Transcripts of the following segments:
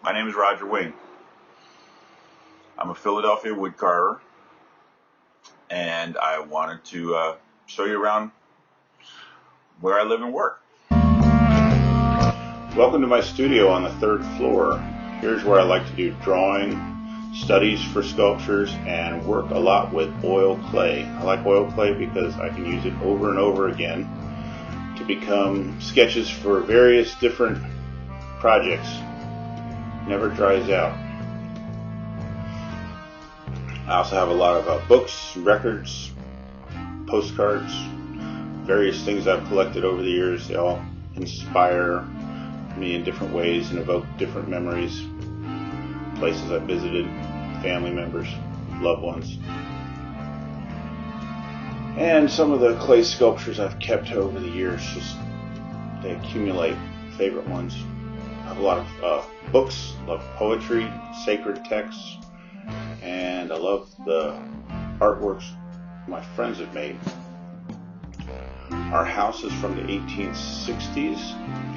My name is Roger Wing. I'm a Philadelphia woodcarver, and I wanted to show you around where I live and work. Welcome to my studio on the third floor. Here's where I like to do drawing, studies for sculptures, and work a lot with oil clay. I like oil clay because I can use it over and over again to become sketches for various different projects. Never dries out. I also have a lot of books, records, postcards, various things I've collected over the years. They all inspire me in different ways and evoke different memories, places I've visited, family members, loved ones. And some of the clay sculptures I've kept over the years, just they accumulate, favorite ones. I have a lot of books, love poetry, sacred texts, and I love the artworks my friends have made. Our house is from the 1860s,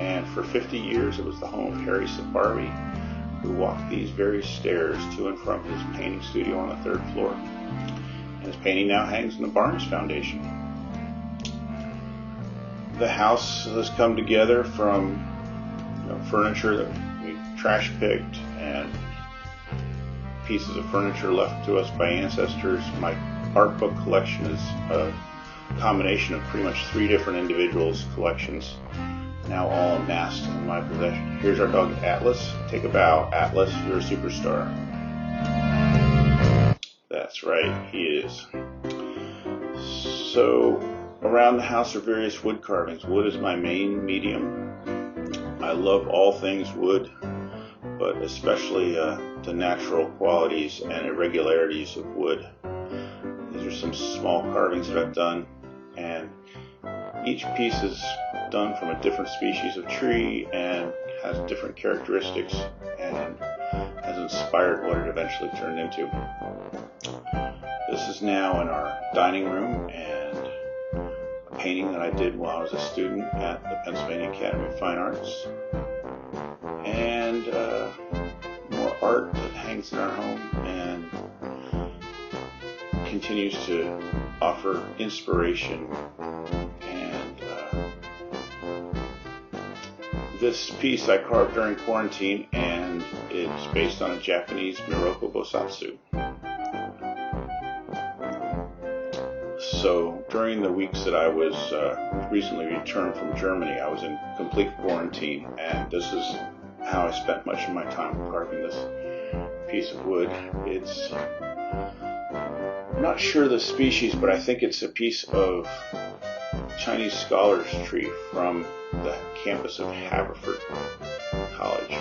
and for 50 years it was the home of Harry Safarbi, who walked these very stairs to and from his painting studio on the third floor. And his painting now hangs in the Barnes Foundation. The house has come together from furniture that we trash picked and pieces of furniture left to us by ancestors. My art book collection is a combination of pretty much 3 different individuals' collections, now all amassed in my possession. Here's our dog Atlas. Take a bow. Atlas, you're a superstar. That's right, he is. So around the house are various wood carvings. Wood is my main medium. I love all things wood, but especially the natural qualities and irregularities of wood. These are some small carvings that I've done, and each piece is done from a different species of tree and has different characteristics and has inspired what it eventually turned into. This is now in our dining room and a painting that I did while I was a student at the Pennsylvania Academy of Fine Arts, and more art that hangs in our home and continues to offer inspiration. And this piece I carved during quarantine, and it's based on a Japanese Miroko Bosatsu. So during the weeks that I was recently returned from Germany, I was in complete quarantine, and this is how I spent much of my time carving this piece of wood. It's, I'm not sure the species, but I think it's a piece of Chinese scholars tree from the campus of Haverford College.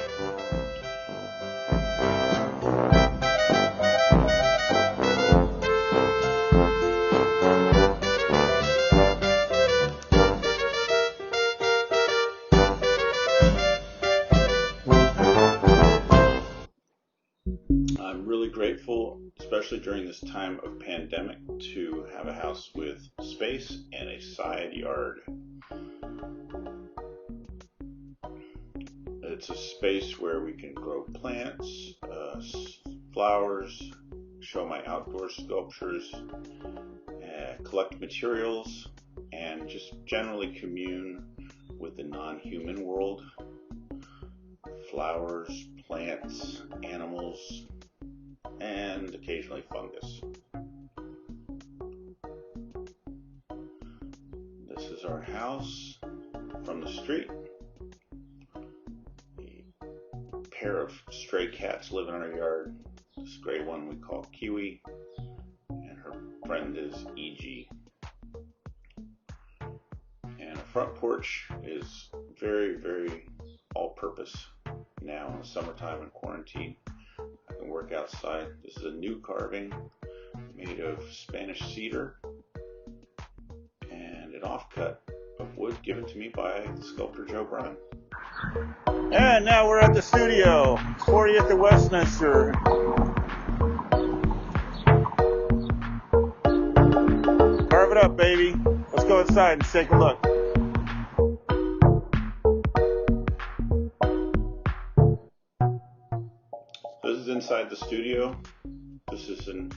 I'm really grateful, especially during this time of pandemic, to have a house with space and a side yard. It's a space where we can grow plants, flowers, show my outdoor sculptures, collect materials, and just generally commune with the non-human world. Flowers, plants, animals, and occasionally fungus. This is our house from the street. A pair of stray cats live in our yard. This gray one we call Kiwi, and her friend is E.G. And a front porch is very, very all-purpose. Now in the summertime in quarantine, I can work outside. This is a new carving made of Spanish cedar and an offcut of wood given to me by sculptor Joe Brown. And now we're at the studio, 40th at Westminster. Carve it up, baby. Let's go inside and take a look. This is inside the studio. This is an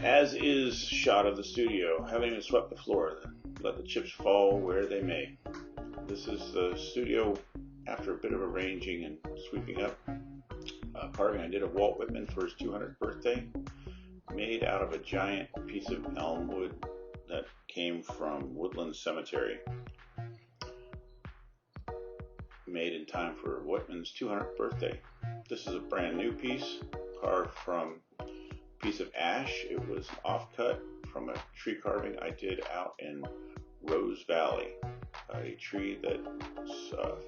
as-is shot of the studio. Haven't even swept the floor. Let the chips fall where they may. This is the studio after a bit of arranging and sweeping up. Carving I did of Walt Whitman for his 200th birthday, made out of a giant piece of elm wood that came from Woodland Cemetery. Made in time for Whitman's 200th birthday. This is a brand new piece, carved from a piece of ash. It was offcut from a tree carving I did out in Rose Valley, a tree that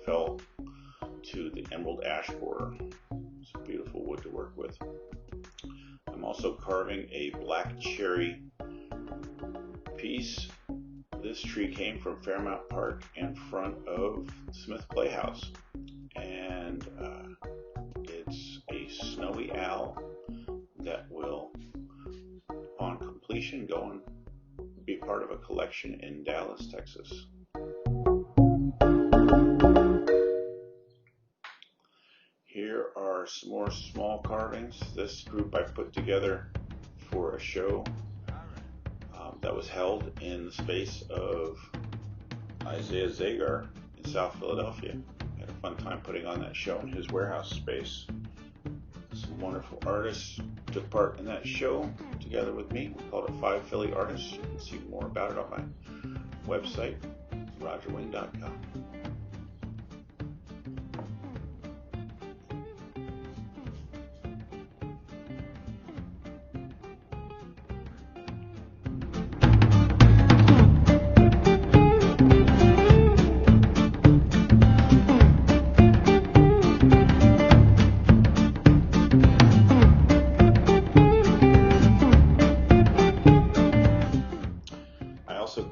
fell to the emerald ash borer. It's a beautiful wood to work with. I'm also carving a black cherry piece. This tree came from Fairmount Park in front of Smith Playhouse, and it's a snowy owl that will, upon completion, go and be part of a collection in Dallas, Texas. Here are some more small carvings. This group I put together for a show that was held in the space of Isaiah Zagar in South Philadelphia. I had a fun time putting on that show in his warehouse space. Some wonderful artists took part in that show together with me. We called it 5 Philly Artists. You can see more about it on my website, rogerwing.com.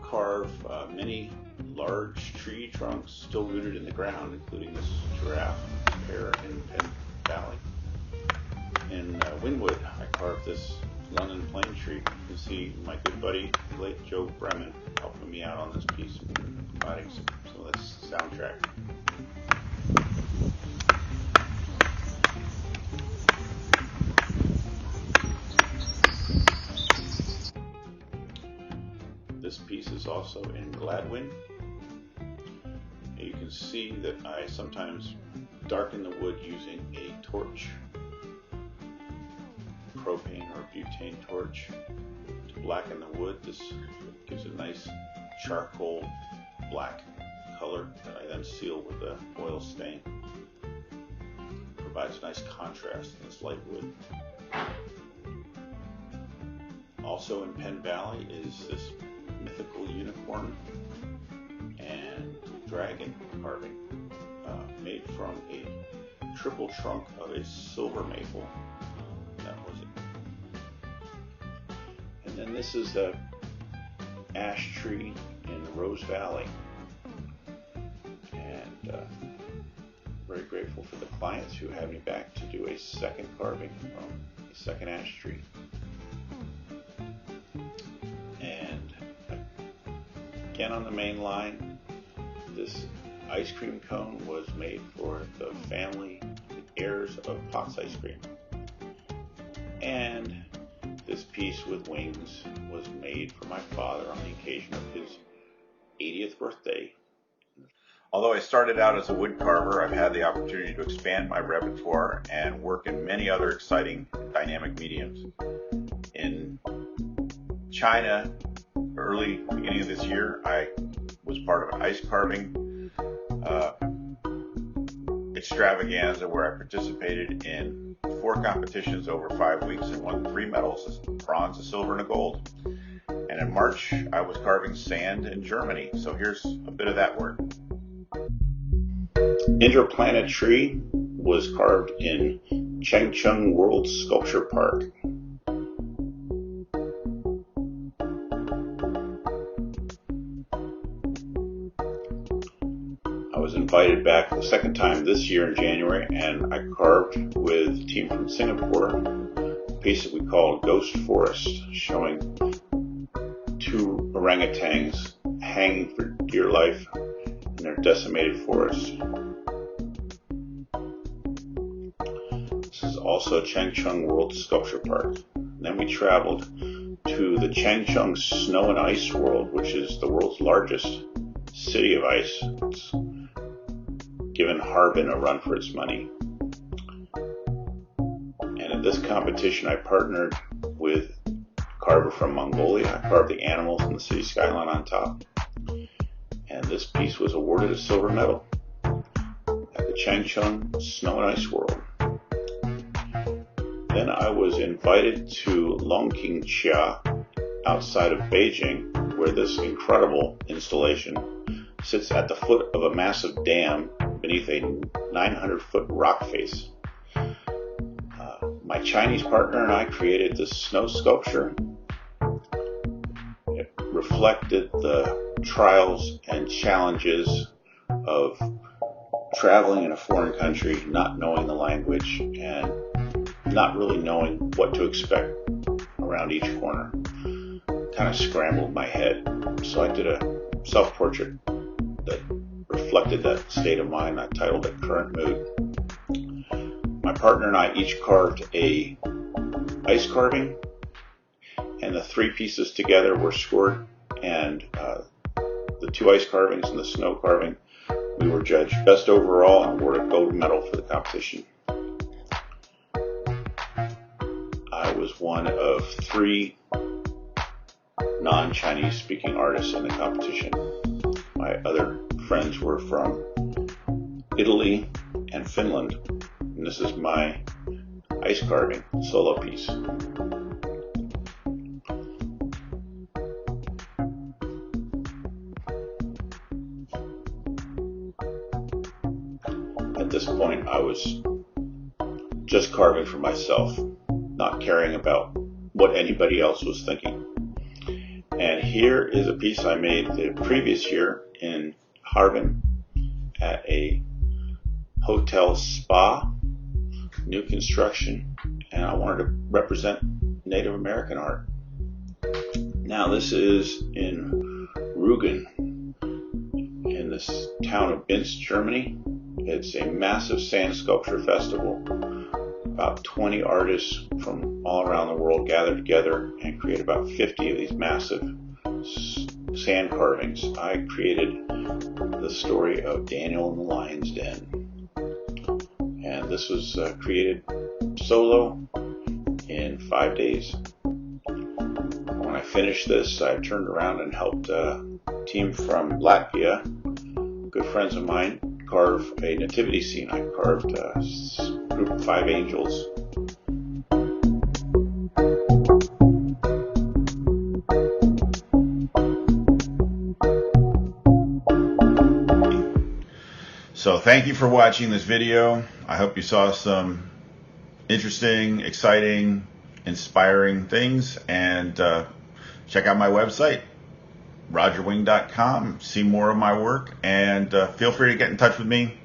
Carve many large tree trunks still rooted in the ground, including this giraffe pair in Penn Valley. In Wynwood, I carved this London plane tree. You can see my good buddy, late Joe Bremen, helping me out on this piece, providing some of this soundtrack. This piece is also in Gladwin. You can see that I sometimes darken the wood using a torch, propane or butane torch, to blacken the wood. This gives a nice charcoal black color that I then seal with an oil stain. Provides a nice contrast in this light wood. Also in Penn Valley is this mythical unicorn and dragon carving made from a triple trunk of a silver maple. That was it. And then this is the ash tree in the Rose Valley, and very grateful for the clients who had me back to do a second carving from the second ash tree. Again, on the main line, this ice cream cone was made for the family heirs of Potts Ice Cream. And this piece with wings was made for my father on the occasion of his 80th birthday. Although I started out as a wood carver, I've had the opportunity to expand my repertoire and work in many other exciting dynamic mediums. In China, beginning of this year, I was part of an ice carving extravaganza where I participated in 4 competitions over 5 weeks and won 3 medals, a bronze, a silver, and a gold. And in March, I was carving sand in Germany. So here's a bit of that work. Interplanet Tree was carved in Changchun World Sculpture Park. I was invited back the second time this year in January, and I carved with a team from Singapore a piece that we called Ghost Forest, showing 2 orangutans hanging for dear life in their decimated forest. This is also Changchun World Sculpture Park. And then we traveled to the Changchun Snow and Ice World, which is the world's largest city of ice. It's given Harbin a run for its money. And at this competition, I partnered with a carver from Mongolia. I carved the animals and the city skyline on top. And this piece was awarded a silver medal at the Changchun Snow and Ice World. Then I was invited to Longqingxia outside of Beijing, where this incredible installation sits at the foot of a massive dam beneath a 900-foot rock face. My Chinese partner and I created this snow sculpture. It reflected the trials and challenges of traveling in a foreign country, not knowing the language, and not really knowing what to expect around each corner. Kind of scrambled my head. So I did a self-portrait that reflected that state of mind. I titled it Current Mood. My partner and I each carved a ice carving, and the three pieces together were scored, and the two ice carvings and the snow carving, we were judged best overall and awarded a gold medal for the competition. I was one of 3 non-Chinese speaking artists in the competition. My other friends were from Italy and Finland, and this is my ice carving solo piece. At this point, I was just carving for myself, not caring about what anybody else was thinking. And here is a piece I made the previous year in Harbin at a hotel spa, new construction, and I wanted to represent Native American art. Now this is in Rügen, in this town of Binz, Germany. It's a massive sand sculpture festival. About 20 artists from all around the world gather together and create about 50 of these massive sand carvings. I created the story of Daniel in the Lion's Den. And this was created solo in 5 days. When I finished this, I turned around and helped a team from Latvia, good friends of mine, carve a nativity scene. I carved a group of 5 angels. So thank you for watching this video. I hope you saw some interesting, exciting, inspiring things, and check out my website, rogerwing.com. See more of my work, and feel free to get in touch with me,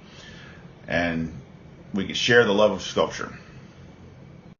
and we can share the love of sculpture.